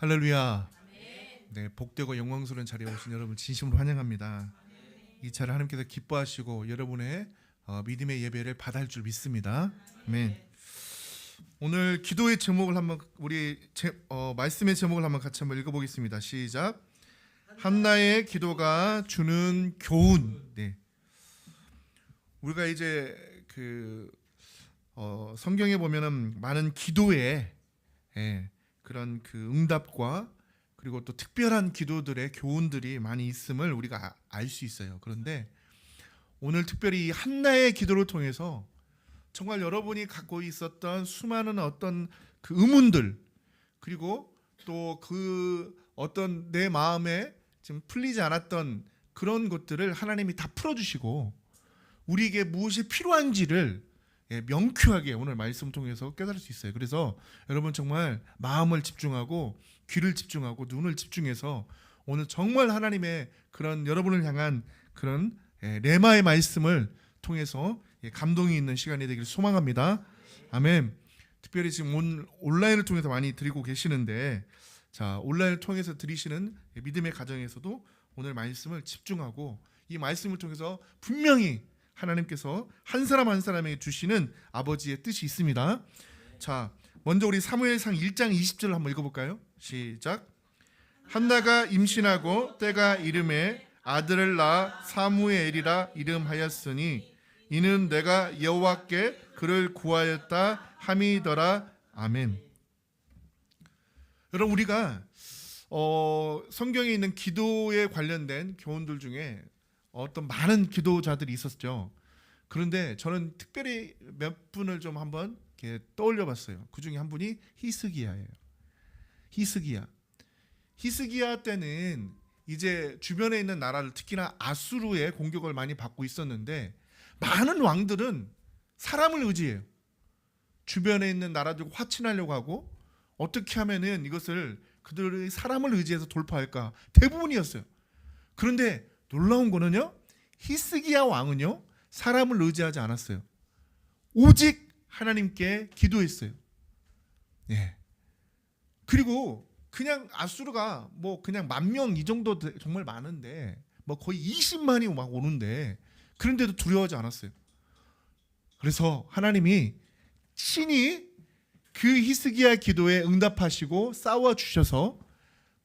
할렐루야. 네, 복되고 영광스러운 자리에 오신 여러분 진심으로 환영합니다. 이 차를 하나님께서 기뻐하시고 여러분의 믿음의 예배를 받을 줄 믿습니다. 아멘. 오늘 기도의 제목을 한번 말씀의 제목을 같이 한번 읽어보겠습니다. 시작. 한나의 기도가 주는 교훈. 네. 우리가 이제 성경에 보면은 많은 기도의 그런 응답과 그리고 또 특별한 기도들의 교훈들이 많이 있음을 우리가 알 수 있어요. 그런데 오늘 특별히 이 한나의 기도를 통해서 정말 여러분이 갖고 있었던 수많은 어떤 그 의문들, 그리고 또 어떤 내 마음에 지금 풀리지 않았던 그런 것들을 하나님이 다 풀어주시고 우리에게 무엇이 필요한지를 명쾌하게 오늘 말씀을 통해서 깨달을 수 있어요. 그래서 여러분 정말 마음을 집중하고 귀를 집중하고 눈을 집중해서 오늘 정말 하나님의 그런 여러분을 향한 그런 레마의 말씀을 통해서 감동이 있는 시간이 되기를 소망합니다. 아멘. 특별히 지금 오늘 온라인을 통해서 많이 드리고 계시는데, 자, 온라인을 통해서 드리시는 믿음의 가정에서도 오늘 말씀을 집중하고 이 말씀을 통해서 분명히 하나님께서 한 사람 한 사람에게 주시는 아버지의 뜻이 있습니다. 자, 먼저 우리 사무엘상 1장 20절을 한번 읽어볼까요? 시작. 한나가 임신하고 때가 이름에 아들을 낳아 사무엘이라 이름하였으니 이는 내가 여호와께 그를 구하였다 함이더라. 아멘. 여러분, 우리가 성경에 있는 기도에 관련된 교훈들 중에 어떤 많은 기도자들이 있었죠. 그런데 저는 특별히 몇 분을 좀 한번 이렇게 떠올려 봤어요. 그 중에 한 분이 히스기야예요. 히스기야 때는 이제 주변에 있는 나라를, 특히나 아수르의 공격을 많이 받고 있었는데 많은 왕들은 사람을 의지해요. 주변에 있는 나라들과 화친하려고 하고 어떻게 하면은 이것을 그들의 사람을 의지해서 돌파할까 대부분이었어요. 그런데 놀라운 거는요, 히스기야 왕은요 사람을 의지하지 않았어요. 오직 하나님께 기도했어요. 예. 그리고 그냥 아수르가 그냥 10,000명 이 정도 정말 많은데 거의 20만이 막 오는데 그런데도 두려워하지 않았어요. 그래서 하나님이 친히 그 히스기야 기도에 응답하시고 싸워 주셔서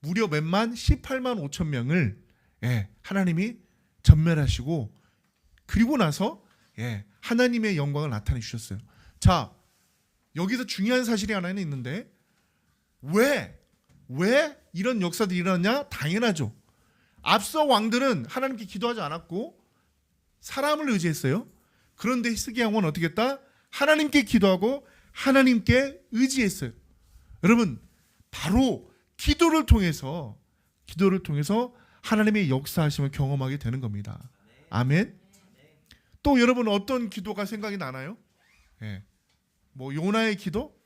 무려 몇만 18만 5천 명을 하나님이 전멸하시고, 그리고 나서 하나님의 영광을 나타내 주셨어요. 자, 여기서 중요한 사실이 하나는 있는데 왜 이런 역사들이 일어났냐? 당연하죠. 앞서 왕들은 하나님께 기도하지 않았고 사람을 의지했어요. 그런데 히스기야 왕은 어떻게 했다? 하나님께 기도하고 하나님께 의지했어요. 여러분, 바로 기도를 통해서 하나님의 역사하심을 경험하게 되는 겁니다. 아멘. 또 여러분 어떤 기도가 생각이 나나요? 요나의 기도?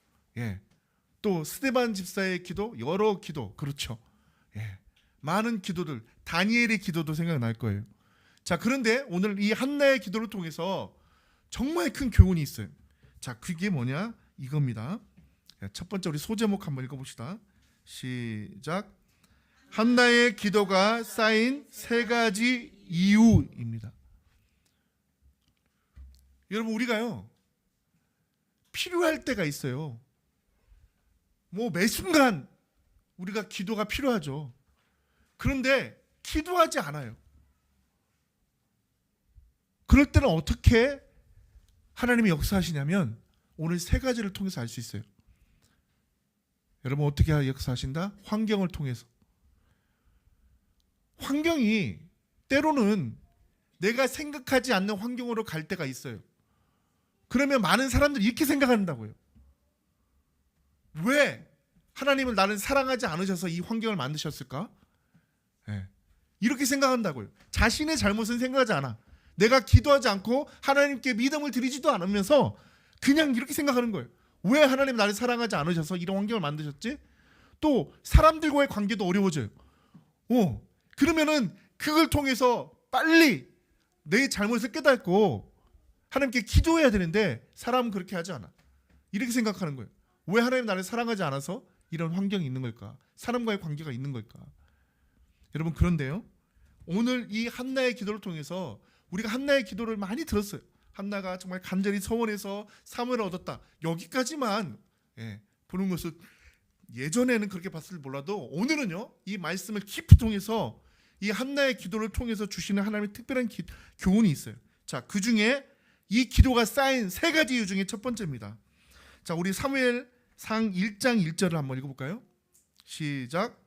또 스데반 집사의 기도? 여러 기도. 그렇죠. 많은 기도들, 다니엘의 기도도 생각날 거예요. 자, 그런데 오늘 이 한나의 기도를 통해서 정말 큰 교훈이 있어요. 자, 그게 뭐냐? 이겁니다. 첫 번째 우리 소제목 한번 읽어봅시다. 시작. 한나의 기도가 쌓인 3가지 이유입니다. 여러분, 우리가요 필요할 때가 있어요. 매 순간 우리가 기도가 필요하죠. 그런데 기도하지 않아요. 그럴 때는 어떻게 하나님이 역사하시냐면 오늘 3가지를 통해서 알 수 있어요. 여러분, 어떻게 역사하신다? 환경을 통해서. 환경이 때로는 내가 생각하지 않는 환경으로 갈 때가 있어요. 그러면 많은 사람들이 이렇게 생각한다고요. 왜 하나님은 나를 사랑하지 않으셔서 이 환경을 만드셨을까? 이렇게 생각한다고요. 자신의 잘못은 생각하지 않아. 내가 기도하지 않고 하나님께 믿음을 드리지도 않으면서 그냥 이렇게 생각하는 거예요. 왜 하나님 나를 사랑하지 않으셔서 이런 환경을 만드셨지? 또 사람들과의 관계도 어려워져요. 그러면은 그걸 통해서 빨리 내 잘못을 깨닫고 하나님께 기도해야 되는데 사람은 그렇게 하지 않아. 이렇게 생각하는 거예요. 왜 하나님 나를 사랑하지 않아서 이런 환경이 있는 걸까? 사람과의 관계가 있는 걸까? 여러분, 그런데요, 오늘 이 한나의 기도를 통해서 우리가 한나의 기도를 많이 들었어요. 한나가 정말 간절히 서원해서 사무엘을 얻었다, 여기까지만 보는 것은 예전에는 그렇게 봤을 줄 몰라도 오늘은요, 이 말씀을 깊이 통해서 이 한나의 기도를 통해서 주시는 하나님의 특별한 교훈이 있어요. 자, 그 중에 이 기도가 쌓인 세 가지 이유 중에 첫 번째입니다. 자, 우리 사무엘상 1장 1절을 한번 읽어볼까요? 시작.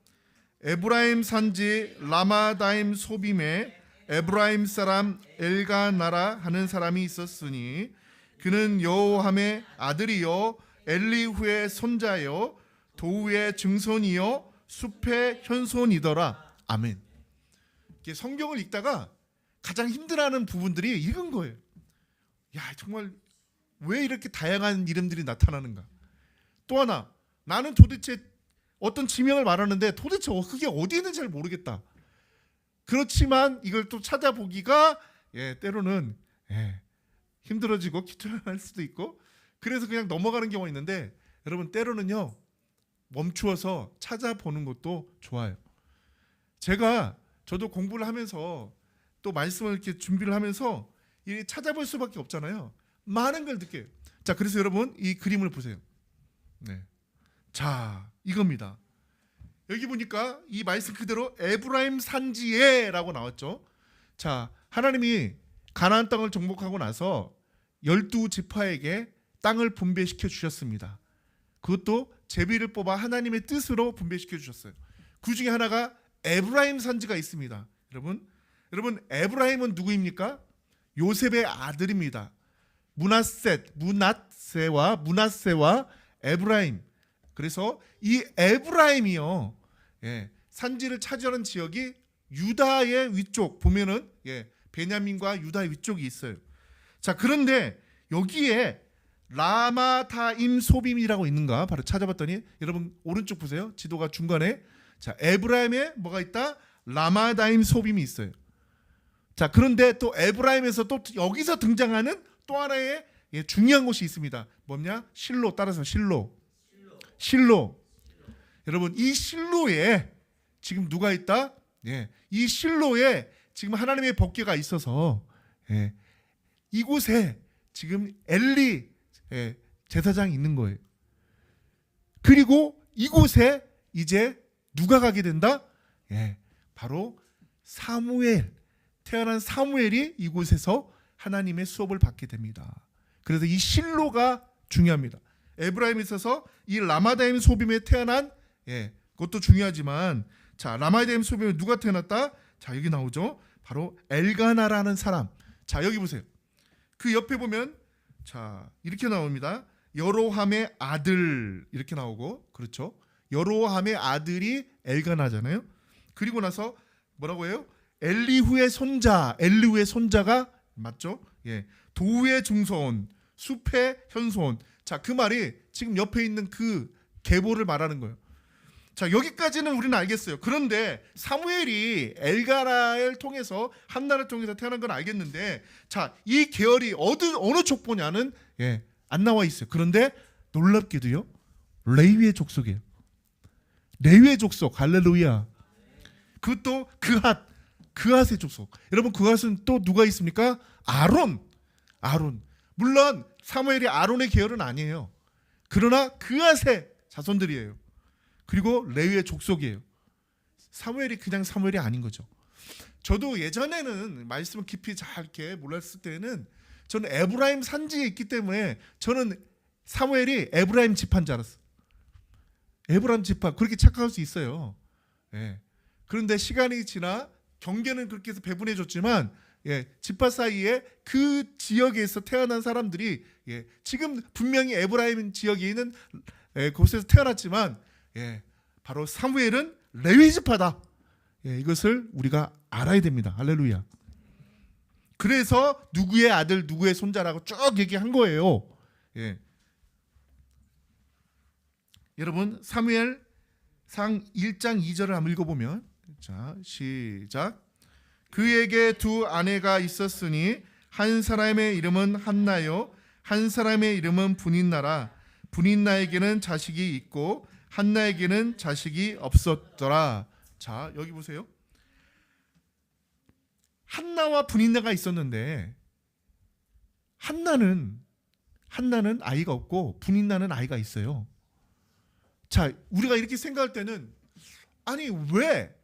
에브라임 산지 라마다임 소빔에 에브라임 사람 엘가나라 하는 사람이 있었으니 그는 여호함의 아들이요 엘리후의 손자요 도우의 증손이요 숲의 현손이더라. 아멘. 성경을 읽다가 가장 힘들어하는 부분들이 읽은 거예요. 야, 정말 왜 이렇게 다양한 이름들이 나타나는가? 또 하나, 나는 도대체 어떤 지명을 말하는데 도대체 그게 어디 있는지 잘 모르겠다. 그렇지만 이걸 또 찾아보기가 때로는 힘들어지고 귀찮을 수도 있고, 그래서 그냥 넘어가는 경우가 있는데, 여러분, 때로는요 멈추어서 찾아보는 것도 좋아요. 저도 공부를 하면서 또 말씀을 이렇게 준비를 하면서 찾아볼 수밖에 없잖아요. 많은 걸 느껴요. 자, 그래서 여러분, 이 그림을 보세요. 자, 이겁니다. 여기 보니까 이 말씀 그대로 에브라임 산지에라고 나왔죠. 자, 하나님이 가나안 땅을 정복하고 나서 12지파에게 땅을 분배시켜 주셨습니다. 그것도 제비를 뽑아 하나님의 뜻으로 분배시켜 주셨어요. 그 중에 하나가 에브라임 산지가 있습니다. 여러분, 에브라임은 누구입니까? 요셉의 아들입니다. 문하세와 에브라임. 그래서 이 에브라임이요, 산지를 차지하는 지역이 유다의 위쪽 보면은 베냐민과 유다의 위쪽이 있어요. 자, 그런데 여기에 라마다임 소빔이라고 있는가 바로 찾아봤더니, 여러분 오른쪽 보세요. 지도가 중간에. 자, 에브라임에 뭐가 있다? 라마다임 소빔이 있어요. 자, 그런데 또 에브라임에서 또 여기서 등장하는 또 하나의 중요한 곳이 있습니다. 뭐냐? 실로. 따라서 실로. 여러분, 이 실로에 지금 누가 있다? 이 실로에 지금 하나님의 법궤가 있어서 이곳에 지금 엘리 제사장이 있는 거예요. 그리고 이곳에 이제 누가 가게 된다? 바로 태어난 사무엘이 이곳에서 하나님의 수업을 받게 됩니다. 그래서 이 실로가 중요합니다. 에브라임에 있어서 이 라마다임 소빔에 태어난 그것도 중요하지만, 자, 라마다임 소빔에 누가 태어났다? 자, 여기 나오죠. 바로 엘가나라는 사람. 자, 여기 보세요. 그 옆에 보면 자, 이렇게 나옵니다. 여로함의 아들 이렇게 나오고, 그렇죠? 여로함의 아들이 엘가나잖아요. 그리고 나서 뭐라고 해요? 엘리후의 손자가 맞죠? 도우의 증손, 숲의 현손. 자, 그 말이 지금 옆에 있는 그 계보를 말하는 거예요. 자, 여기까지는 우리는 알겠어요. 그런데 사무엘이 엘가나를 통해서 한나를 통해서 태어난 건 알겠는데, 자, 이 계열이 어느 족보냐는 안 나와 있어요. 그런데 놀랍게도요, 레위의 족속이에요. 레위의 족속. 할렐루야. 그것도 그핫의 족속. 여러분, 그핫은 또 누가 있습니까? 아론. 물론 사무엘이 아론의 계열은 아니에요. 그러나 그핫의 자손들이에요. 그리고 레위의 족속이에요. 사무엘이 그냥 사무엘이 아닌 거죠. 저도 예전에는 말씀을 깊이 잘 이렇게 몰랐을 때는 저는 에브라임 산지에 있기 때문에 저는 사무엘이 에브라임 지파인 줄 알았어요. 에브라임 지파, 그렇게 착각할 수 있어요. 그런데 시간이 지나 경계는 그렇게 해서 배분해줬지만 지파 사이에 그 지역에서 태어난 사람들이 지금 분명히 에브라임 지역에 있는 곳에서 태어났지만 바로 사무엘은 레위 지파다. 이것을 우리가 알아야 됩니다. 할렐루야. 그래서 누구의 아들 누구의 손자라고 쭉 얘기한 거예요. 여러분, 사무엘상 1장 2절을 한번 읽어보면, 자, 시작. 그에게 두 아내가 있었으니 한 사람의 이름은 한나요 한 사람의 이름은 분인나라. 분인나에게는 자식이 있고 한나에게는 자식이 없었더라. 자, 여기 보세요. 한나와 분인나가 있었는데 한나는 아이가 없고 분인나는 아이가 있어요. 자, 우리가 이렇게 생각할 때는 아니 왜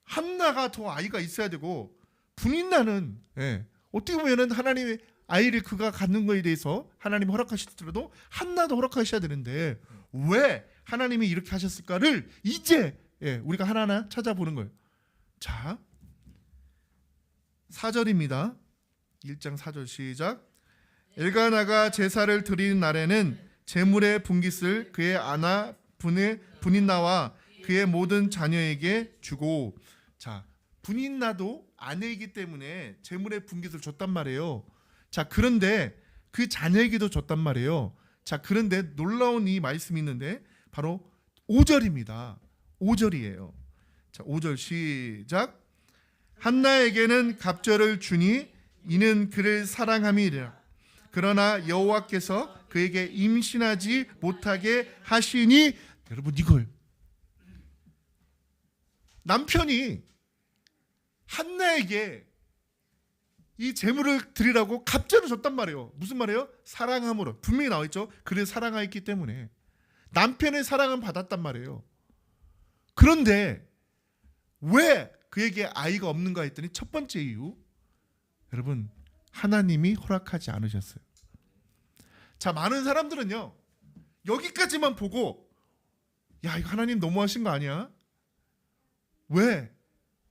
한나가 더 아이가 있어야 되고 분인나는 어떻게 보면은 하나님의 아이를 그가 갖는 거에 대해서 하나님 허락하시더라도 한나도 허락하셔야 되는데 왜 하나님이 이렇게 하셨을까를 이제 우리가 하나하나 찾아보는 거예요. 자, 4절입니다. 1장 4절 시작. 엘가나가 제사를 드리는 날에는 제물의 분깃을 그의 아나 분인나와 그의 모든 자녀에게 주고, 자, 분인나도 아내이기 때문에 제물의 분깃을 줬단 말이에요. 자, 그런데 그 자녀에게도 줬단 말이에요. 자, 그런데 놀라운 이 말씀이 있는데 바로 5절입니다. 5절이에요. 자, 5절 시작. 한나에게는 갑절을 주니 이는 그를 사랑함이라. 그러나 여호와께서 그에게 임신하지 못하게 하시니, 여러분 이걸 남편이 한나에게 이 제물을 드리라고 갑절을 줬단 말이에요. 무슨 말이에요? 사랑함으로. 분명히 나와 있죠. 그를 사랑하였기 때문에 남편의 사랑은 받았단 말이에요. 그런데 왜 그에게 아이가 없는가 했더니 첫 번째 이유, 여러분 하나님이 허락하지 않으셨어요. 자, 많은 사람들은요 여기까지만 보고 야, 이거 하나님 너무하신 거 아니야? 왜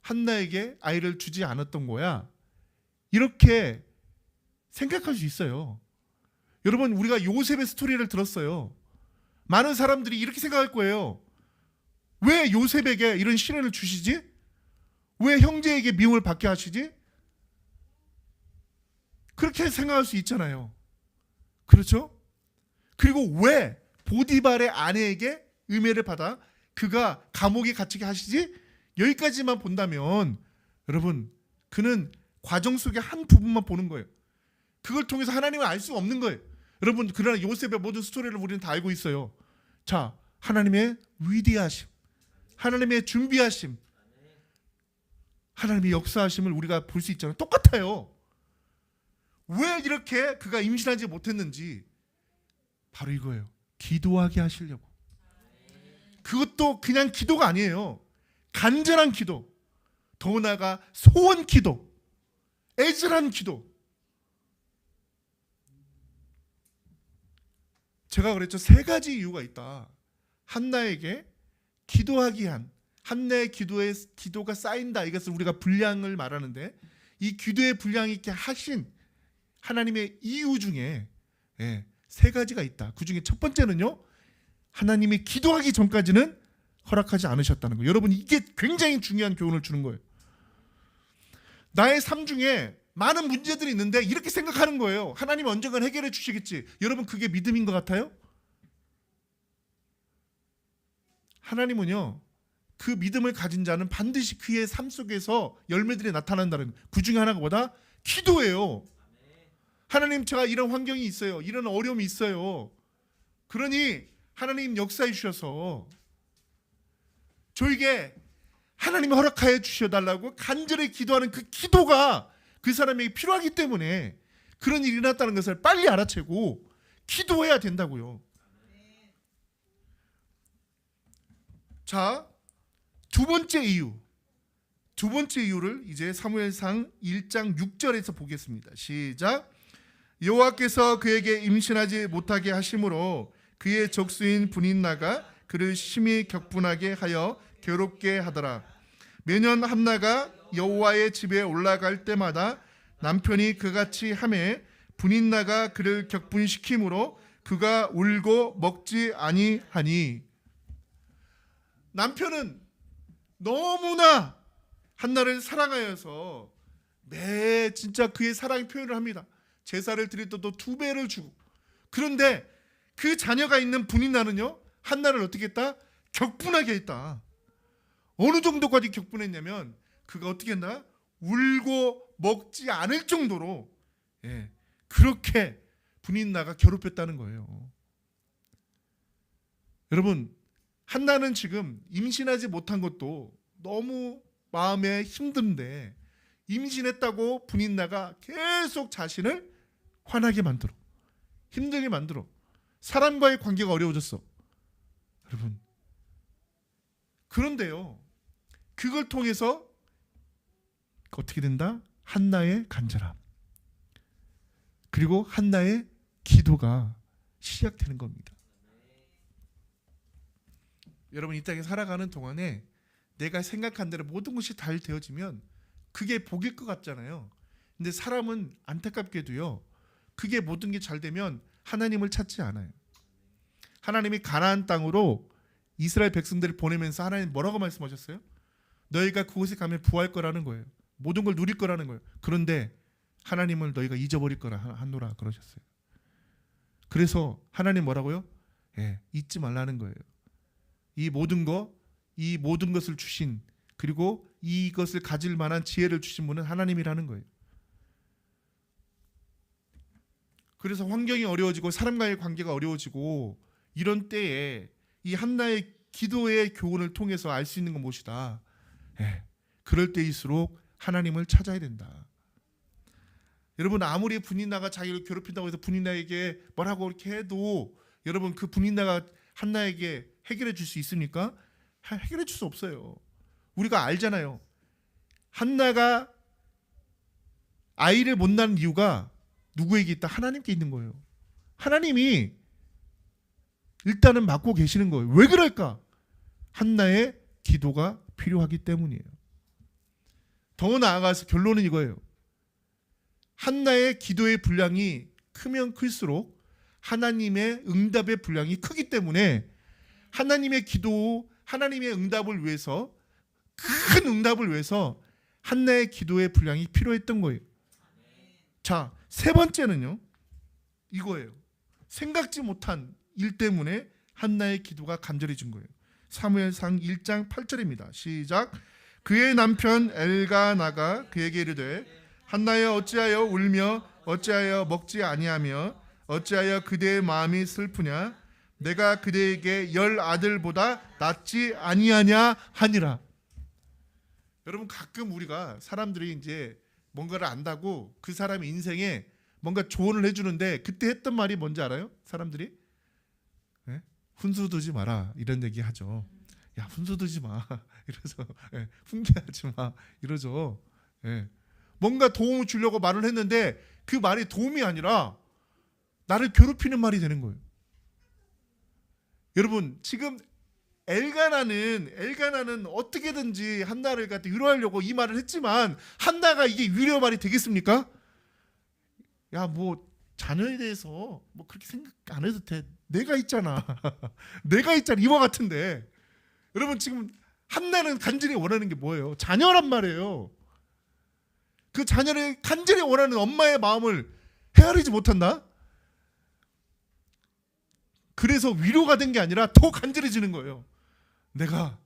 한나에게 아이를 주지 않았던 거야? 이렇게 생각할 수 있어요. 여러분, 우리가 요셉의 스토리를 들었어요. 많은 사람들이 이렇게 생각할 거예요. 왜 요셉에게 이런 시련을 주시지? 왜 형제에게 미움을 받게 하시지? 그렇게 생각할 수 있잖아요. 그렇죠? 그리고 왜 보디발의 아내에게 음해를 받아 그가 감옥에 갇히게 하시지? 여기까지만 본다면 여러분, 그는 과정 속의 한 부분만 보는 거예요. 그걸 통해서 하나님을 알 수 없는 거예요. 여러분, 그러나 요셉의 모든 스토리를 우리는 다 알고 있어요. 자, 하나님의 위대하심, 하나님의 준비하심, 하나님의 역사하심을 우리가 볼 수 있잖아요. 똑같아요. 왜 이렇게 그가 임신하지 못했는지 바로 이거예요. 기도하게 하시려고. 그것도 그냥 기도가 아니에요. 간절한 기도, 더 나아가 소원 기도, 애절한 기도. 제가 그랬죠. 세 가지 이유가 있다. 한나에게 기도하기 한, 한나의 기도가 쌓인다. 이것을 우리가 분량을 말하는데, 이 기도의 분량이 있게 하신 하나님의 이유 중에 세 가지가 있다. 그 중에 첫 번째는요, 하나님이 기도하기 전까지는 허락하지 않으셨다는 거예요. 여러분, 이게 굉장히 중요한 교훈을 주는 거예요. 나의 삶 중에 많은 문제들이 있는데 이렇게 생각하는 거예요. 하나님 언젠간 해결해 주시겠지. 여러분, 그게 믿음인 것 같아요? 하나님은요, 그 믿음을 가진 자는 반드시 그의 삶 속에서 열매들이 나타난다는, 그 중에 하나가 뭐다? 기도예요. 하나님, 제가 이런 환경이 있어요. 이런 어려움이 있어요. 그러니 하나님 역사해 주셔서 저에게 하나님이 허락하여 주셔달라고 간절히 기도하는 그 기도가 그 사람에게 필요하기 때문에 그런 일이 일어났다는 것을 빨리 알아채고 기도해야 된다고요. 자, 두 번째 이유를 이제 사무엘상 1장 6절에서 보겠습니다. 시작. 여호와께서 그에게 임신하지 못하게 하심으로 그의 적수인 분인나가 그를 심히 격분하게 하여 괴롭게 하더라. 매년 한나가 여호와의 집에 올라갈 때마다 남편이 그같이 하매 분인나가 그를 격분시키므로 그가 울고 먹지 아니하니. 남편은 너무나 한나를 사랑하여서 진짜 그의 사랑의 표현을 합니다. 제사를 드릴 때도 2배를 주고. 그런데 그 자녀가 있는 분인나는요, 한나를 어떻게 했다? 격분하게 했다. 어느 정도까지 격분했냐면 그가 어떻게 했나? 울고 먹지 않을 정도로 그렇게 분인나가 괴롭혔다는 거예요. 여러분, 한나는 지금 임신하지 못한 것도 너무 마음에 힘든데 임신했다고 분인나가 계속 자신을 화나게 만들어, 힘들게 만들어. 사람과의 관계가 어려워졌어. 여러분, 그런데요, 그걸 통해서 어떻게 된다? 한나의 간절함, 그리고 한나의 기도가 시작되는 겁니다. 여러분, 이 땅에 살아가는 동안에 내가 생각한 대로 모든 것이 잘 되어지면 그게 복일 것 같잖아요. 근데 사람은 안타깝게도요, 그게 모든 게 잘 되면 하나님을 찾지 않아요. 하나님이 가나안 땅으로 이스라엘 백성들을 보내면서 하나님 뭐라고 말씀하셨어요? 너희가 그곳에 가면 부할 거라는 거예요. 모든 걸 누릴 거라는 거예요. 그런데 하나님을 너희가 잊어버릴 거라 하노라 그러셨어요. 그래서 하나님 뭐라고요? 잊지 말라는 거예요. 이 모든 것을 주신, 그리고 이것을 가질 만한 지혜를 주신 분은 하나님이라는 거예요. 그래서 환경이 어려워지고 사람과의 관계가 어려워지고 이런 때에 이 한나의 기도의 교훈을 통해서 알 수 있는 건 무엇이다? 그럴 때일수록 하나님을 찾아야 된다. 여러분, 아무리 분인나가 자기를 괴롭힌다고 해서 분인나에게 뭐라고 이렇게 해도 여러분, 그 분인나가 한나에게 해결해 줄 수 있습니까? 해결해 줄 수 없어요. 우리가 알잖아요. 한나가 아이를 못 낳는 이유가 누구에게 있다? 하나님께 있는 거예요. 하나님이 일단은 맡고 계시는 거예요. 왜 그럴까? 한나의 기도가 필요하기 때문이에요. 더 나아가서 결론은 이거예요. 한나의 기도의 분량이 크면 클수록 하나님의 응답의 분량이 크기 때문에 하나님의 기도, 하나님의 응답을 위해서, 큰 응답을 위해서 한나의 기도의 분량이 필요했던 거예요. 자, 세 번째는요, 이거예요. 생각지 못한 일 때문에 한나의 기도가 간절해진 거예요. 사무엘상 1장 8절입니다. 시작. 그의 남편 엘가나가 그에게 이르되 한나여 어찌하여 울며 어찌하여 먹지 아니하며 어찌하여 그대의 마음이 슬프냐? 내가 그대에게 10 아들보다 낫지 아니하냐 하니라. 여러분, 가끔 우리가 사람들이 이제 뭔가를 안다고 그 사람의 인생에 뭔가 조언을 해주는데 그때 했던 말이 뭔지 알아요? 사람들이 훈수 두지 마라 이런 얘기 하죠. 야, 훈수 두지 마 이러죠. 훈계하지 마 이러죠. 뭔가 도움을 주려고 말을 했는데 그 말이 도움이 아니라 나를 괴롭히는 말이 되는 거예요. 여러분, 지금 엘가나는 어떻게든지 한나를 갖다 위로하려고 이 말을 했지만 한나가 이게 위로 말이 되겠습니까? 야, 뭐 자녀에 대해서 뭐 그렇게 생각 안 해도 돼. 내가 있잖아. 내가 있잖아. 이와 같은데. 여러분, 지금 한나는 간절히 원하는 게 뭐예요? 자녀란 말이에요. 그 자녀를 간절히 원하는 엄마의 마음을 헤아리지 못한다? 그래서 위로가 된 게 아니라 더 간절해지는 거예요. 내가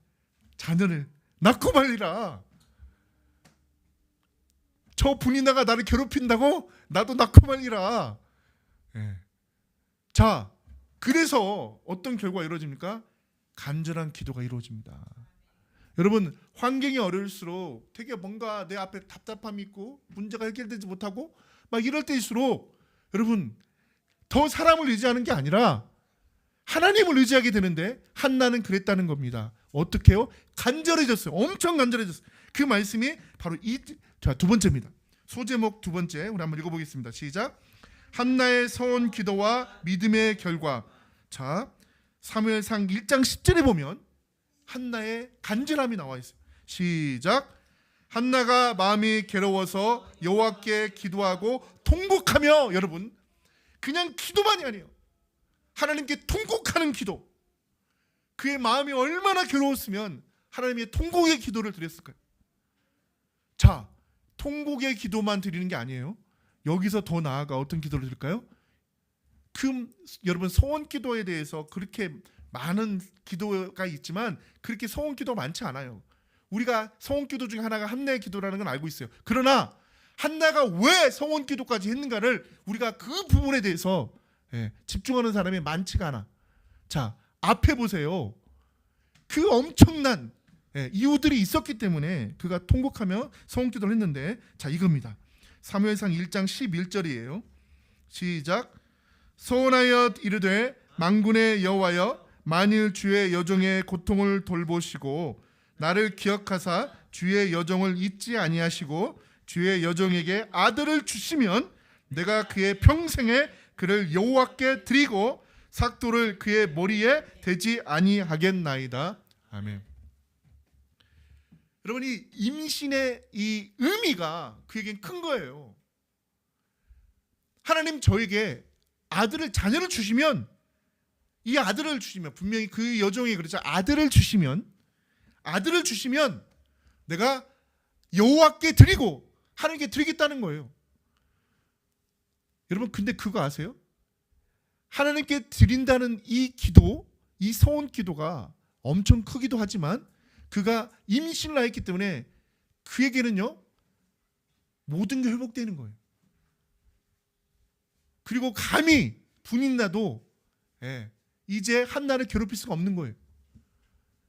자녀를 낳고 말리라. 저 분이나가 나를 괴롭힌다고 나도 낳고 말리라. 자, 그래서 어떤 결과가 이루어집니까? 간절한 기도가 이루어집니다. 여러분, 환경이 어려울수록 되게 뭔가 내 앞에 답답함이 있고 문제가 해결되지 못하고 막 이럴 때일수록 여러분, 더 사람을 의지하는 게 아니라 하나님을 의지하게 되는데 한나는 그랬다는 겁니다. 어떻게 해요? 간절해졌어요. 엄청 간절해졌어요. 그 말씀이 바로 두 번째입니다. 소제목 두 번째, 우리 한번 읽어보겠습니다. 시작. 한나의 서원 기도와 믿음의 결과. 자, 사무엘상 1장 10절에 보면 한나의 간절함이 나와 있어요. 시작. 한나가 마음이 괴로워서 여호와께 기도하고 통곡하며. 여러분, 그냥 기도만이 아니에요. 하나님께 통곡하는 기도. 그의 마음이 얼마나 괴로웠으면 하나님의 통곡의 기도를 드렸을까요? 자, 통곡의 기도만 드리는 게 아니에요. 여기서 더 나아가 어떤 기도를 드릴까요? 여러분, 소원 기도에 대해서 그렇게 많은 기도가 있지만 그렇게 소원 기도가 많지 않아요. 우리가 소원 기도 중에 하나가 한나의 기도라는 건 알고 있어요. 그러나 한나가 왜 소원 기도까지 했는가를 우리가 그 부분에 대해서 집중하는 사람이 많지가 않아. 자, 앞에 보세요. 그 엄청난 이유들이 있었기 때문에 그가 통곡하며 성기도를 했는데, 자, 이겁니다. 사무엘상 1장 11절이에요. 시작. 서원하여 이르되 만군의 여호와여, 만일 주의 여종의 고통을 돌보시고 나를 기억하사 주의 여종을 잊지 아니하시고 주의 여종에게 아들을 주시면 내가 그의 평생에 그를 여호와께 드리고 삭도를 그의 머리에 대지 아니하겠나이다. 아멘. 여러분, 이 임신의 이 의미가 그에겐 큰 거예요. 하나님 저에게 아들을, 자녀를 주시면, 이 아들을 주시면, 분명히 그 여종이 그렇죠. 아들을 주시면 내가 여호와께 드리고 하나님께 드리겠다는 거예요. 여러분, 근데 그거 아세요? 하나님께 드린다는 이 기도, 이 서원 기도가 엄청 크기도 하지만 그가 임신을 했기 때문에 그에게는요, 모든 게 회복되는 거예요. 그리고 감히 분이 나도 이제 한나를 괴롭힐 수가 없는 거예요.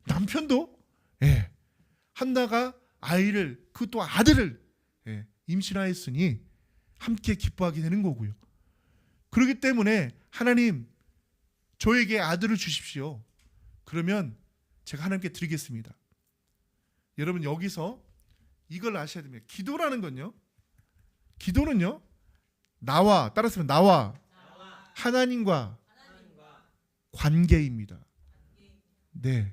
남편도 한나가 아이를, 그것도 아들을 임신하였으니 함께 기뻐하게 되는 거고요. 그렇기 때문에 하나님 저에게 아들을 주십시오. 그러면 제가 하나님께 드리겠습니다. 여러분, 여기서 이걸 아셔야 됩니다. 기도는요, 따라서 나와 하나님과 관계입니다. 네.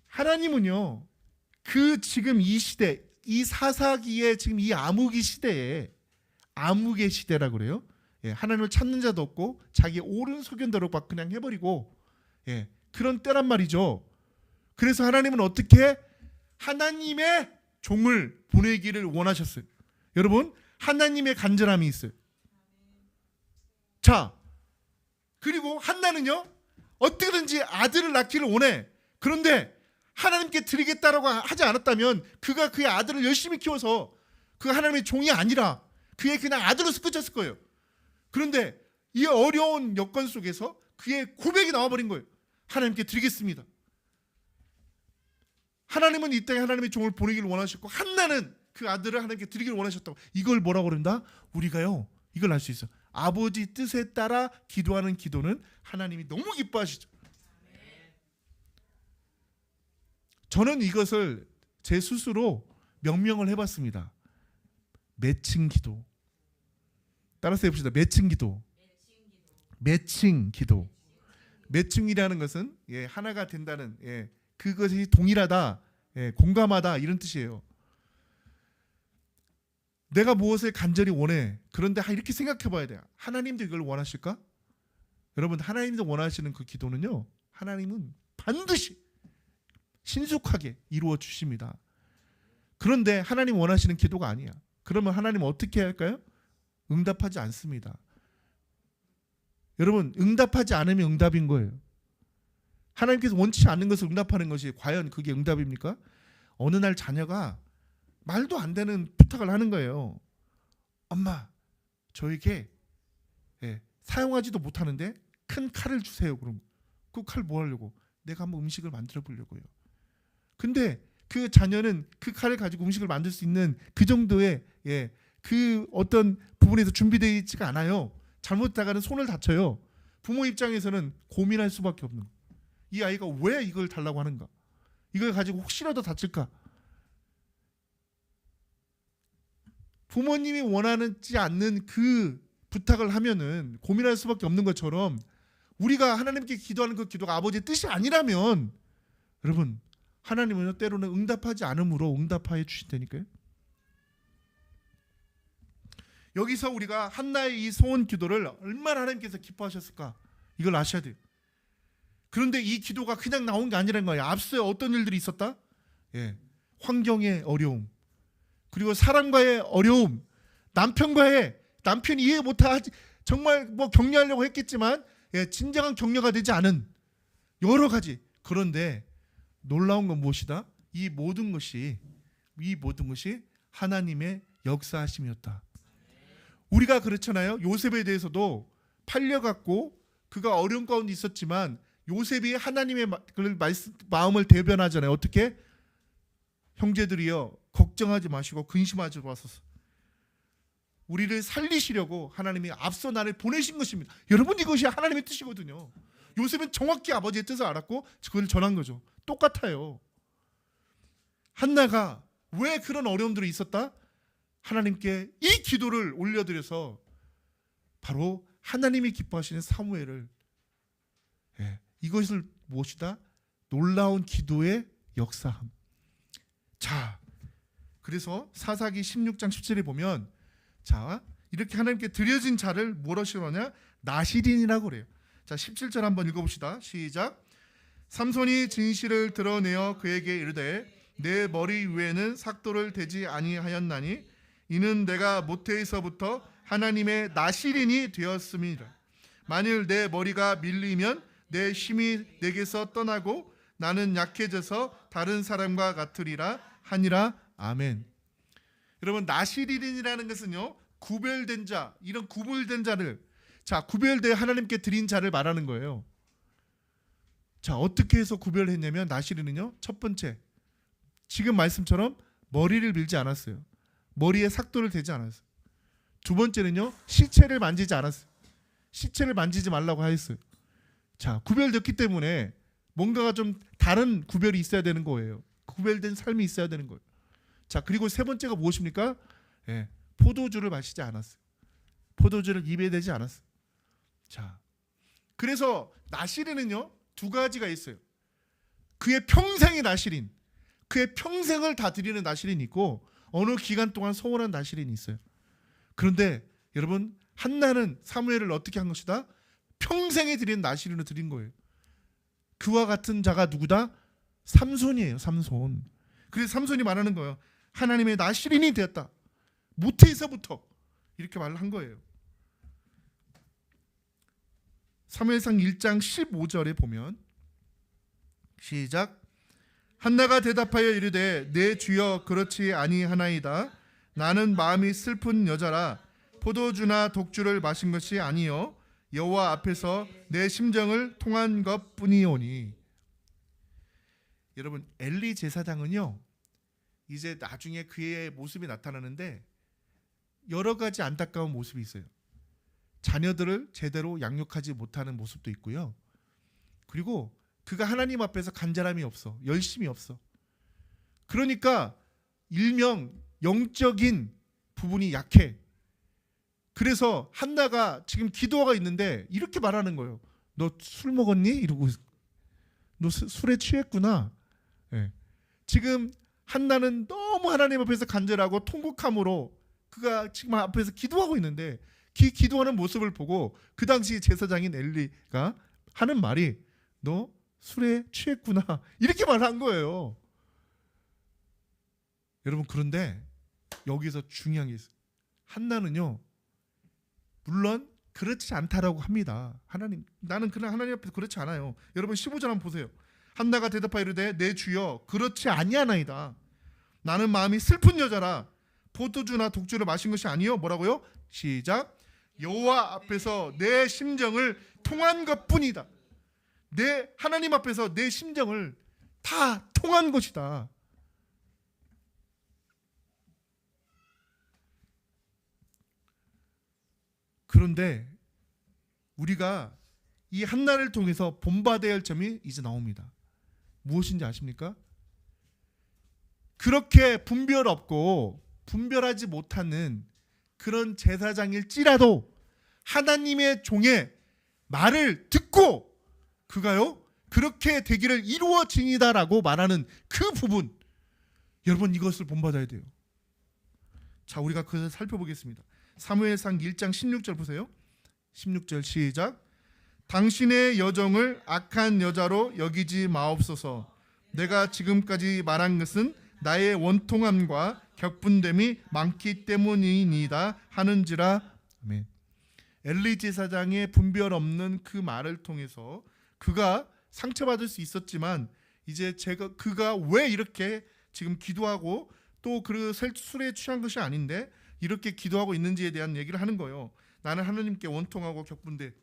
하나님은요, 그 지금 이 시대, 이 사사기의 지금 이 암흑의 시대에, 암흑의 시대라고 그래요. 하나님을 찾는 자도 없고 자기 옳은 소견대로 막 그냥 해버리고 그런 때란 말이죠. 그래서 하나님은 어떻게 하나님의 종을 보내기를 원하셨어요. 여러분, 하나님의 간절함이 있어요. 자, 그리고 한나는요, 어떻게든지 아들을 낳기를 원해. 그런데 하나님께 드리겠다라고 하지 않았다면 그가 그의 아들을 열심히 키워서 그 하나님의 종이 아니라 그의 그냥 아들로서 끝쳤을 거예요. 그런데 이 어려운 여건 속에서 그의 고백이 나와버린 거예요. 하나님께 드리겠습니다. 하나님은 이 땅에 하나님의 종을 보내기를 원하셨고 한나는 그 아들을 하나님께 드리기를 원하셨다고. 이걸 뭐라고 그런다? 우리가요, 이걸 알 수 있어. 아버지 뜻에 따라 기도하는 기도는 하나님이 너무 기뻐하시죠. 저는 이것을 제 스스로 명명을 해봤습니다. 매칭 기도. 따라서 해봅시다. 매칭 기도. 매칭 기도. 매칭이라는 것은 하나가 된다는, 그것이 동일하다, 공감하다, 이런 뜻이에요. 내가 무엇을 간절히 원해. 그런데 이렇게 생각해 봐야 돼요. 하나님도 이걸 원하실까? 여러분, 하나님도 원하시는 그 기도는요, 하나님은 반드시 신속하게 이루어 주십니다. 그런데 하나님 원하시는 기도가 아니야. 그러면 하나님 어떻게 할까요? 응답하지 않습니다. 여러분, 응답하지 않으면 응답인 거예요. 하나님께서 원치 않는 것을 응답하는 것이 과연 그게 응답입니까? 어느 날 자녀가 말도 안 되는 부탁을 하는 거예요. 엄마, 저에게 사용하지도 못하는데 큰 칼을 주세요. 그럼 그 칼 뭐 하려고? 내가 한번 음식을 만들어 보려고요. 근데 그 자녀는 그 칼을 가지고 음식을 만들 수 있는 그 정도의 그 어떤 부분에서 준비되어 있지가 않아요. 잘못하다가는 손을 다쳐요. 부모 입장에서는 고민할 수밖에 없는 거예요. 이 아이가 왜 이걸 달라고 하는가? 이걸 가지고 혹시라도 다칠까? 부모님이 원하지 않는 그 부탁을 하면은 고민할 수밖에 없는 것처럼 우리가 하나님께 기도하는 그 기도가 아버지의 뜻이 아니라면 여러분, 하나님은 때로는 응답하지 않음으로 응답하여 주신다니까요. 여기서 우리가 한나의 이 소원 기도를 얼마나 하나님께서 기뻐하셨을까, 이걸 아셔야 돼요. 그런데 이 기도가 그냥 나온 게 아니라는 거예요. 앞서에 어떤 일들이 있었다? 환경의 어려움, 그리고 사람과의 어려움, 남편이 이해 못하지, 정말 뭐 격려하려고 했겠지만 진정한 격려가 되지 않은 여러 가지. 그런데 놀라운 건 무엇이다? 이 모든 것이 하나님의 역사하심이었다. 우리가 그렇잖아요. 요셉에 대해서도 팔려갔고 그가 어려운 가운데 있었지만 요셉이 하나님의 마음을 대변하잖아요. 어떻게? 형제들이여 걱정하지 마시고 근심하지 마소서. 우리를 살리시려고 하나님이 앞서 나를 보내신 것입니다. 여러분, 이것이 하나님의 뜻이거든요. 요셉은 정확히 아버지의 뜻을 알았고 그걸 전한 거죠. 똑같아요. 한나가 왜 그런 어려움들이 있었다? 하나님께 이 기도를 올려드려서 바로 하나님이 기뻐하시는 사무엘을, 이것을 무엇이다? 놀라운 기도의 역사함. 자, 그래서 사사기 16장 17에 보면, 자, 이렇게 하나님께 드려진 자를 뭐라고 하냐? 나실인이라고 그래요. 자, 17절 한번 읽어봅시다. 시작. 삼손이 진실을 드러내어 그에게 이르되 내 머리 위에는 삭도를 대지 아니하였나니 이는 내가 모태에서부터 하나님의 나실인이 되었음이라. 만일 내 머리가 밀리면 내 힘이 내게서 떠나고 나는 약해져서 다른 사람과 같으리라 하니라. 아멘. 여러분, 나실인이라는 것은요, 구별된 자, 이런 구별된 자를, 자, 구별되어 하나님께 드린 자를 말하는 거예요. 자, 어떻게 해서 구별했냐면 나실인은요, 첫 번째, 지금 말씀처럼 머리를 밀지 않았어요. 머리에 삭도를 대지 않았어요. 두 번째는요, 시체를 만지지 않았어요. 시체를 만지지 말라고 하였어요. 자, 구별됐기 때문에 뭔가가 좀 다른 구별이 있어야 되는 거예요. 구별된 삶이 있어야 되는 거예요. 자, 그리고 세 번째가 무엇입니까? 포도주를 마시지 않았어요. 포도주를 입에 대지 않았어요. 자, 그래서 나실인은요, 두 가지가 있어요. 그의 평생의 나실인, 그의 평생을 다 드리는 나실인이 있고 어느 기간 동안 소원한 나실인이 있어요. 그런데 여러분, 한나는 사무엘을 어떻게 한 것이다? 평생에 드리는 나실인을 드린 거예요. 그와 같은 자가 누구다? 삼손이에요. 삼손. 그래서 삼손이 말하는 거예요. 하나님의 나실인이 되었다. 모태에서부터 이렇게 말을 한 거예요. 사무엘상 1장 15절에 보면, 시작. 한나가 대답하여 이르되 내 주여 그렇지 아니하나이다. 나는 마음이 슬픈 여자라 포도주나 독주를 마신 것이 아니요 여호와 앞에서 내 심정을 통한 것뿐이오니. 여러분, 엘리 제사장은요, 이제 나중에 그의 모습이 나타나는데 여러 가지 안타까운 모습이 있어요. 자녀들을 제대로 양육하지 못하는 모습도 있고요. 그리고 그가 하나님 앞에서 간절함이 없어. 열심이 없어. 그러니까 일명 영적인 부분이 약해. 그래서 한나가 지금 기도가 있는데 이렇게 말하는 거예요. 너 술 먹었니? 이러고, 너 술에 취했구나. 지금 한나는 너무 하나님 앞에서 간절하고 통곡함으로 그가 지금 앞에서 기도하고 있는데 기도하는 모습을 보고 그 당시 제사장인 엘리가 하는 말이 너 술에 취했구나 이렇게 말한 거예요. 여러분, 그런데 여기서 중요한 게 있어요. 한나는요, 물론 그렇지 않다라고 합니다. 나는 그냥 하나님 앞에서 그렇지 않아요. 여러분 15절 한번 보세요. 한나가 대답하여 이르되 내 주여 그렇지 아니하나이다. 나는 마음이 슬픈 여자라 포도주나 독주를 마신 것이 아니요. 뭐라고요? 시작. 여호와 앞에서 내 심정을 통한 것뿐이다. 내 하나님 앞에서 내 심정을 다 통한 것이다. 그런데 우리가 이 한나를 통해서 본받아야 할 점이 이제 나옵니다. 무엇인지 아십니까? 그렇게 분별 없고 분별하지 못하는 그런 제사장일지라도 하나님의 종의 말을 듣고 그가요 그렇게 되기를 이루어지니다라고 말하는 그 부분, 여러분 이것을 본받아야 돼요. 자, 우리가 그것을 살펴보겠습니다. 사무엘상 1장 16절 보세요. 16절 시작. 당신의 여정을 악한 여자로 여기지 마옵소서. 내가 지금까지 말한 것은 나의 원통함과 격분됨이 많기 때문이니이다 하는지라. 아멘. 엘리 제사장의 분별 없는 그 말을 통해서 그가 상처받을 수 있었지만 이제 그가 왜 이렇게 지금 기도하고 또 그 술에 취한 것이 아닌데 이렇게 기도하고 있는지에 대한 얘기를 하는 거예요. 나는 하나님께 원통하고 격분돼.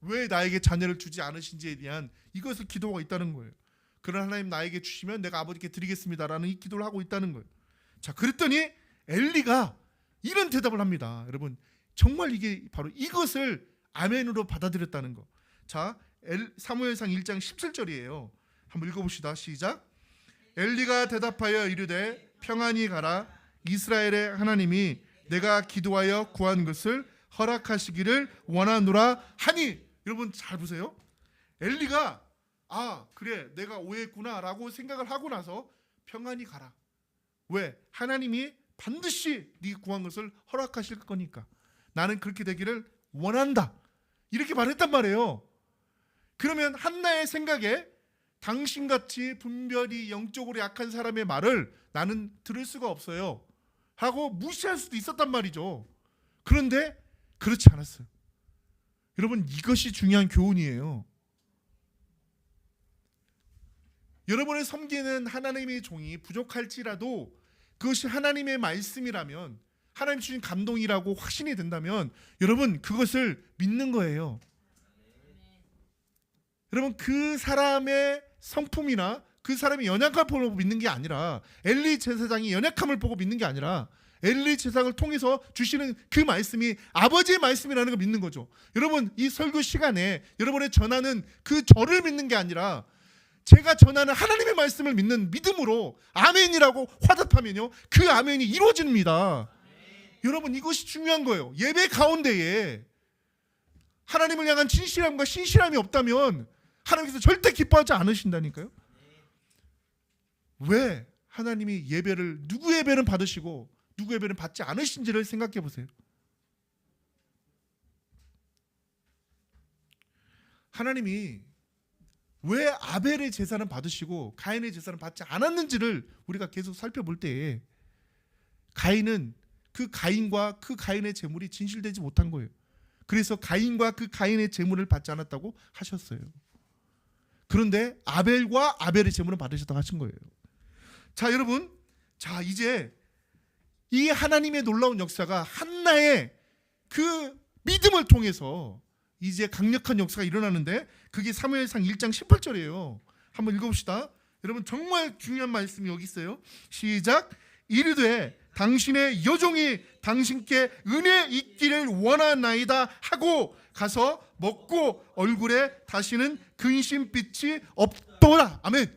왜 나에게 자녀를 주지 않으신지에 대한 이것을 기도하고 있다는 거예요. 그런 하나님 나에게 주시면 내가 아버지께 드리겠습니다라는 이 기도를 하고 있다는 거예요. 자, 그랬더니 엘리가 이런 대답을 합니다. 여러분, 정말 이게 바로 이것을 아멘으로 받아들였다는 거. 자, 사무엘상 1장 17절이에요. 한번 읽어봅시다. 시작. 엘리가 대답하여 이르되 평안히 가라. 이스라엘의 하나님이 내가 기도하여 구한 것을 허락하시기를 원하노라 하니. 여러분 잘 보세요. 엘리가 그래 내가 오해했구나 라고 생각을 하고 나서 평안히 가라. 왜? 하나님이 반드시 네 구한 것을 허락하실 거니까 나는 그렇게 되기를 원한다, 이렇게 말했단 말이에요. 그러면 한나의 생각에 당신같이 분별이 영적으로 약한 사람의 말을 나는 들을 수가 없어요 하고 무시할 수도 있었단 말이죠. 그런데 그렇지 않았어요. 여러분, 이것이 중요한 교훈이에요. 여러분의 섬기는 하나님의 종이 부족할지라도 그것이 하나님의 말씀이라면, 하나님 주신 감동이라고 확신이 된다면 여러분 그것을 믿는 거예요. 여러분, 그 사람의 성품이나 그 사람의 연약함을 보고 믿는 게 아니라, 엘리 제사장이 연약함을 보고 믿는 게 아니라 엘리 제사장을 통해서 주시는 그 말씀이 아버지의 말씀이라는 걸 믿는 거죠. 여러분, 이 설교 시간에 여러분의 전하는 그 저를 믿는 게 아니라 제가 전하는 하나님의 말씀을 믿는 믿음으로 아멘이라고 화답하면요, 그 아멘이 이루어집니다. 여러분, 이것이 중요한 거예요. 예배 가운데에 하나님을 향한 진실함과 신실함이 없다면 하나님께서 절대 기뻐하지 않으신다니까요. 왜? 하나님이 예배를, 누구 예배는 받으시고 누구 예배는 받지 않으신지를 생각해 보세요. 하나님이 왜 아벨의 제사는 받으시고 가인의 제사는 받지 않았는지를 우리가 계속 살펴볼 때에 가인은 그 가인과 그 가인의 제물이 진실되지 못한 거예요. 그래서 가인과 그 가인의 제물을 받지 않았다고 하셨어요. 그런데 아벨과 아벨의 제물은 받으셨다고 하신 거예요. 자, 여러분, 자 이제 이 하나님의 놀라운 역사가 한나의 그 믿음을 통해서 이제 강력한 역사가 일어나는데, 그게 사무엘상 1장 18절이에요. 한번 읽어봅시다. 여러분, 정말 중요한 말씀이 여기 있어요. 시작. 이르되 당신의 여종이 당신께 은혜 있기를 원하나이다 하고 가서 먹고 얼굴에 다시는 근심빛이 없더라. 아멘.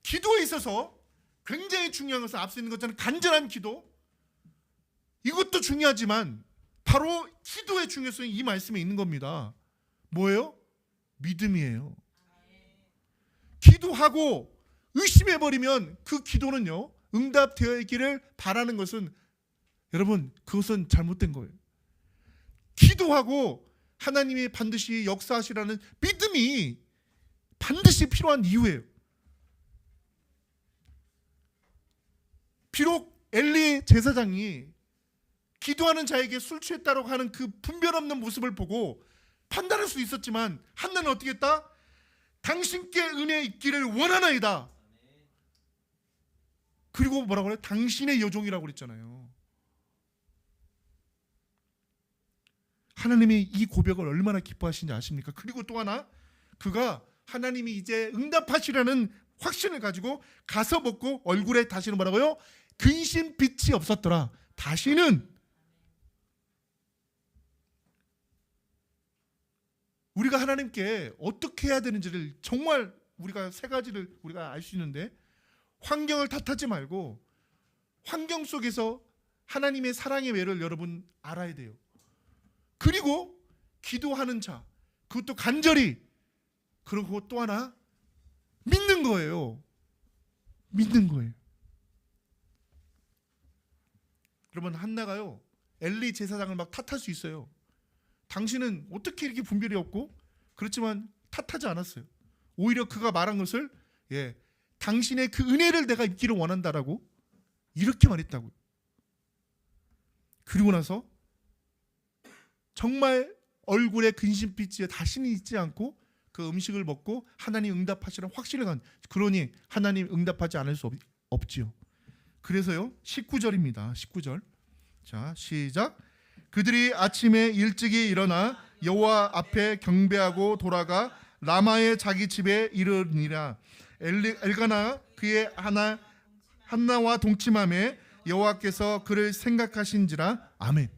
기도에 있어서 굉장히 중요한 것은 앞서 있는 것처럼 간절한 기도, 이것도 중요하지만 바로 기도의 중요성이 이 말씀에 있는 겁니다. 뭐예요? 믿음이에요. 기도하고 의심해버리면 그 기도는요, 응답되어 있기를 바라는 것은, 여러분, 그것은 잘못된 거예요. 기도하고 하나님이 반드시 역사하시라는 믿음이 반드시 필요한 이유예요. 비록 엘리 제사장이 기도하는 자에게 술 취했다고 하는 그 분별 없는 모습을 보고 판단할 수 있었지만, 한나는 어떻게 했다? 당신께 은혜 있기를 원하나이다. 그리고 뭐라고 그래요? 당신의 여종이라고 그랬잖아요. 하나님이 이 고백을 얼마나 기뻐하시는지 아십니까? 그리고 또 하나, 그가 하나님이 이제 응답하시라는 확신을 가지고 가서 먹고 얼굴에 다시는 뭐라고요? 근심빛이 없었더라. 다시는. 우리가 하나님께 어떻게 해야 되는지를 정말 우리가 세 가지를 우리가 알 수 있는데, 환경을 탓하지 말고 환경 속에서 하나님의 사랑의 매를 여러분 알아야 돼요. 그리고 기도하는 자, 그것도 간절히, 그리고 또 하나 믿는 거예요. 믿는 거예요. 그러면 한나가요, 엘리 제사장을 막 탓할 수 있어요. 당신은 어떻게 이렇게 분별이 없고, 그렇지만 탓하지 않았어요. 오히려 그가 말한 것을, 당신의 그 은혜를 내가 입기를 원한다라고 이렇게 말했다고요. 그리고 나서 정말 얼굴에 근심빛이 다시는 있지 않고 그 음식을 먹고 하나님 응답하시라는 확신을 간, 그러니 하나님 응답하지 않을 수 없지요. 그래서요, 19절입니다. 19절. 자, 시작. 그들이 아침에 일찍이 일어나 여호와 앞에 경배하고 돌아가 라마의 자기 집에 이르니라. 엘가나 그의 한나와 동침함에 여호와께서 그를 생각하신지라. 아멘.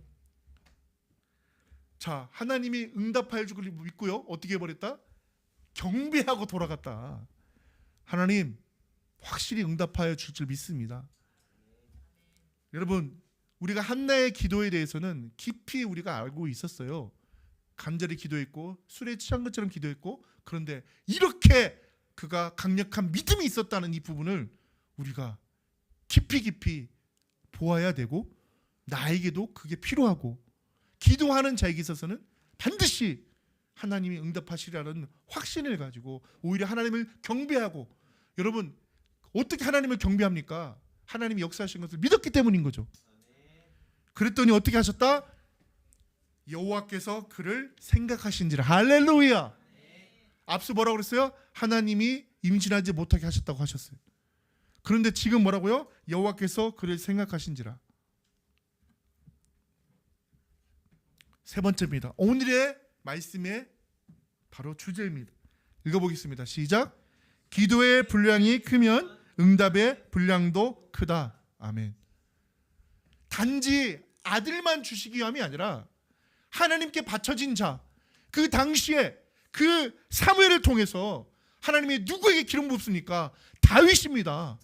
자, 하나님이 응답할 줄 믿고요, 어떻게 해버렸다? 경배하고 돌아갔다. 하나님 확실히 응답하여 줄 줄 믿습니다. 여러분, 우리가 한나의 기도에 대해서는 깊이 우리가 알고 있었어요. 간절히 기도했고 술에 취한 것처럼 기도했고, 그런데 이렇게 그가 강력한 믿음이 있었다는 이 부분을 우리가 깊이 보아야 되고, 나에게도 그게 필요하고, 기도하는 자에게 있어서는 반드시 하나님이 응답하시리라는 확신을 가지고 오히려 하나님을 경배하고, 여러분 어떻게 하나님을 경배합니까? 하나님이 역사하신 것을 믿었기 때문인 거죠. 그랬더니 어떻게 하셨다? 여호와께서 그를 생각하신지라. 할렐루야. 앞서 뭐라고 그랬어요? 하나님이 임신하지 못하게 하셨다고 하셨어요. 그런데 지금 뭐라고요? 여호와께서 그를 생각하신지라. 세 번째입니다. 오늘의 말씀의 바로 주제입니다. 읽어보겠습니다. 시작. 기도의 분량이 크면 응답의 분량도 크다. 아멘. 단지 아들만 주시기 위함이 아니라 하나님께 바쳐진 자, 그 당시에 그 사무엘을 통해서 하나님이 누구에게 기름 부었습니까? 다윗입니다.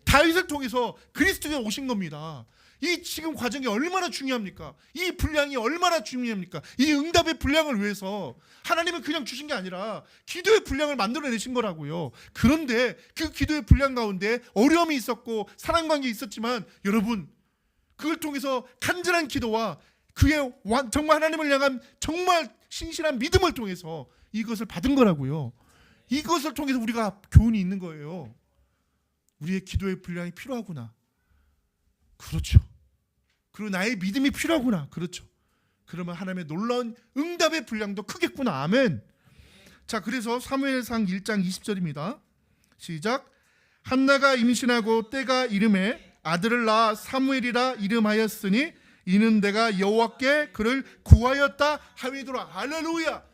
다윗을 통해서 그리스도가 오신 겁니다. 이 지금 과정이 얼마나 중요합니까? 이 분량이 얼마나 중요합니까? 이 응답의 분량을 위해서 하나님은 그냥 주신 게 아니라 기도의 분량을 만들어내신 거라고요. 그런데 그 기도의 분량 가운데 어려움이 있었고 사랑관계 있었지만, 여러분 그걸 통해서 간절한 기도와 그의 정말 하나님을 향한 정말 신실한 믿음을 통해서 이것을 받은 거라고요. 이것을 통해서 우리가 교훈이 있는 거예요. 우리의 기도의 분량이 필요하구나. 그렇죠. 그리고 나의 믿음이 필요하구나. 그렇죠. 그러면 하나님의 놀라운 응답의 분량도 크겠구나. 아멘. 자, 그래서 사무엘상 1장 20절입니다. 시작. 한나가 임신하고 때가 이름에 아들을 낳아 사무엘이라 이름하였으니 이는 내가 여호와께 그를 구하였다 하미더라. 할렐루야.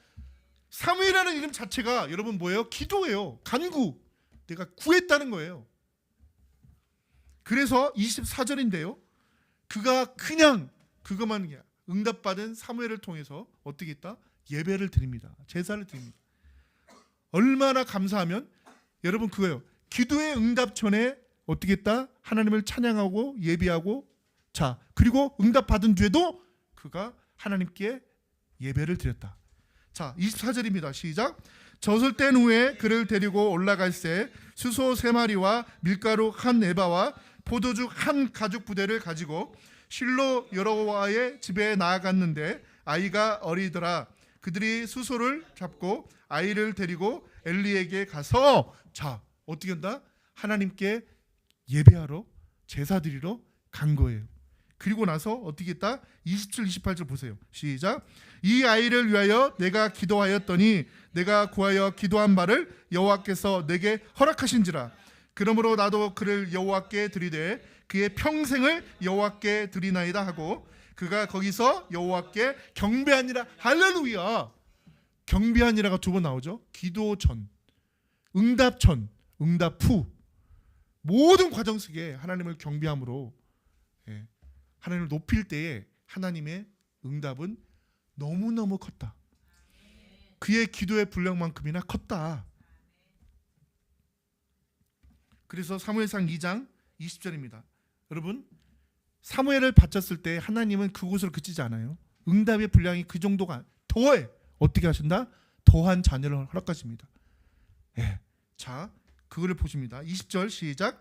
사무엘이라는 이름 자체가 여러분 뭐예요? 기도예요. 간구. 내가 구했다는 거예요. 그래서 24절인데요. 그가 그냥 그것만 응답받은 사무엘을 통해서 어떻게 했다? 예배를 드립니다. 제사를 드립니다. 얼마나 감사하면, 여러분 그거예요. 기도의 응답 전에 어떻게 했다? 하나님을 찬양하고 예배하고, 자, 그리고 응답받은 뒤에도 그가 하나님께 예배를 드렸다. 자, 24절입니다. 시작. 젖을 뗀 후에 그를 데리고 올라갈새 수소 3마리와 밀가루 1에바와 포도주 1가죽 부대를 가지고 실로 여호와의 집에 나아갔는데 아이가 어리더라. 그들이 수소를 잡고 아이를 데리고 엘리에게 가서, 자, 어떻게 한다? 하나님께 예배하러, 제사 드리러 간 거예요. 그리고 나서 어떻게 했다? 27, 28절 보세요. 시작. 이 아이를 위하여 내가 기도하였더니 내가 구하여 기도한 바를 여호와께서 내게 허락하신지라. 그러므로 나도 그를 여호와께 드리되 그의 평생을 여호와께 드리나이다 하고 그가 거기서 여호와께 경배하니라. 할렐루야. 경배하니라가 2번 나오죠. 기도 전, 응답 전, 응답 후, 모든 과정 속에 하나님을 경배함으로 하나님을 높일 때에 하나님의 응답은 너무너무 컸다. 그의 기도의 분량만큼이나 컸다. 그래서 사무엘상 2장 20절입니다. 여러분, 사무엘을 바쳤을 때 하나님은 그곳으로 그치지 않아요. 응답의 분량이 그 정도가 더해. 어떻게 하신다? 더한 자녀를 허락하십니다. 자, 그거를 보십니다. 20절 시작.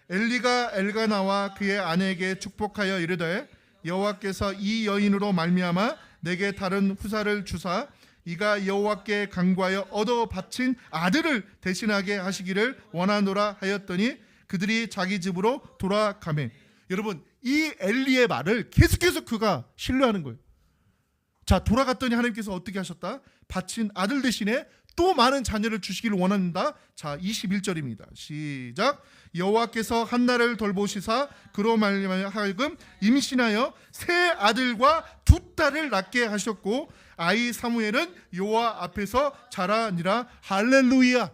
엘리가 엘가나와 그의 아내에게 축복하여 이르되 여호와께서 이 여인으로 말미암아 내게 다른 후사를 주사 이가 여호와께 간구하여 얻어 바친 아들을 대신하게 하시기를 원하노라 하였더니 그들이 자기 집으로 돌아가매. 여러분, 이 엘리의 말을 계속해서 그가 신뢰하는 거예요. 자, 돌아갔더니 하나님께서 어떻게 하셨다? 바친 아들 대신에 또 많은 자녀를 주시기를 원한다. 자, 21절입니다. 시작. 여호와께서 한나를 돌보시사 그로 말미암아 하여금 임신하여 세 아들과 두 딸을 낳게 하셨고 아이 사무엘은 여호와 앞에서 자라니라. 할렐루야.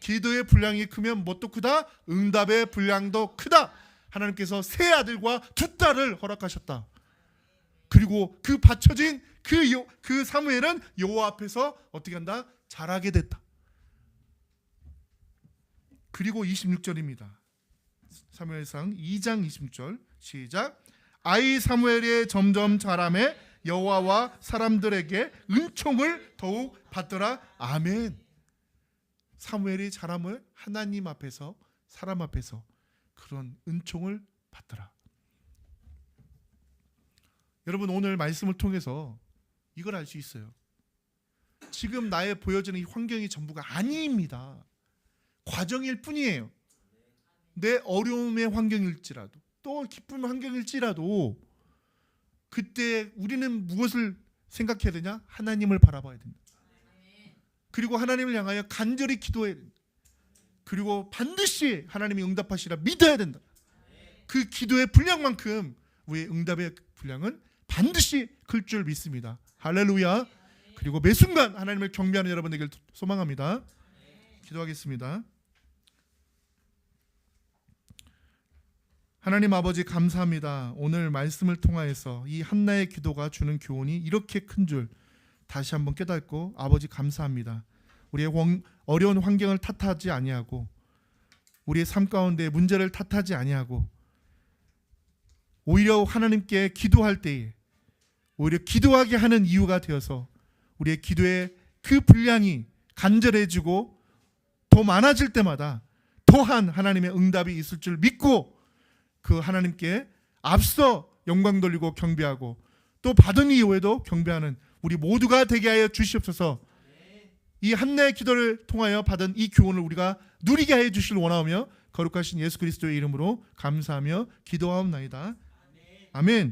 기도의 분량이 크면 뭣도 크다? 응답의 분량도 크다. 하나님께서 세 아들과 두 딸을 허락하셨다. 그리고 그 받쳐진 그 사무엘은 여호와 앞에서 어떻게 한다? 자라게 됐다. 그리고 26절입니다. 사무엘상 2장 26절 시작. 아이 사무엘이 점점 자라매 여호와와 사람들에게 은총을 더욱 받더라. 아멘. 사무엘이 자람을 하나님 앞에서 사람 앞에서 그런 은총을 받더라. 여러분 오늘 말씀을 통해서 이걸 알 수 있어요. 지금 나의 보여지는 이 환경이 전부가 아닙니다. 과정일 뿐이에요. 내 어려움의 환경일지라도 또 기쁨의 환경일지라도 그때 우리는 무엇을 생각해야 되냐? 하나님을 바라봐야 된다. 그리고 하나님을 향하여 간절히 기도해야 된다. 그리고 반드시 하나님이 응답하시라 믿어야 된다. 그 기도의 분량만큼 우리의 응답의 분량은 반드시 클 줄 믿습니다. 할렐루야. 그리고 매 순간 하나님을 경배하는 여러분 되길 소망합니다. 기도하겠습니다. 하나님 아버지 감사합니다. 오늘 말씀을 통하여서 이 한나의 기도가 주는 교훈이 이렇게 큰 줄 다시 한번 깨닫고 아버지 감사합니다. 우리의 어려운 환경을 탓하지 아니하고 우리의 삶 가운데 문제를 탓하지 아니하고 오히려 하나님께 기도할 때에 오히려 기도하게 하는 이유가 되어서 우리의 기도의 그 분량이 간절해지고 더 많아질 때마다 더한 하나님의 응답이 있을 줄 믿고 그 하나님께 앞서 영광 돌리고 경배하고 또 받은 이후에도 경배하는 우리 모두가 되게 하여 주시옵소서. 이 한나의 기도를 통하여 받은 이 교훈을 우리가 누리게 하여 주시길 원하오며 거룩하신 예수 그리스도의 이름으로 감사하며 기도하옵나이다. 아멘.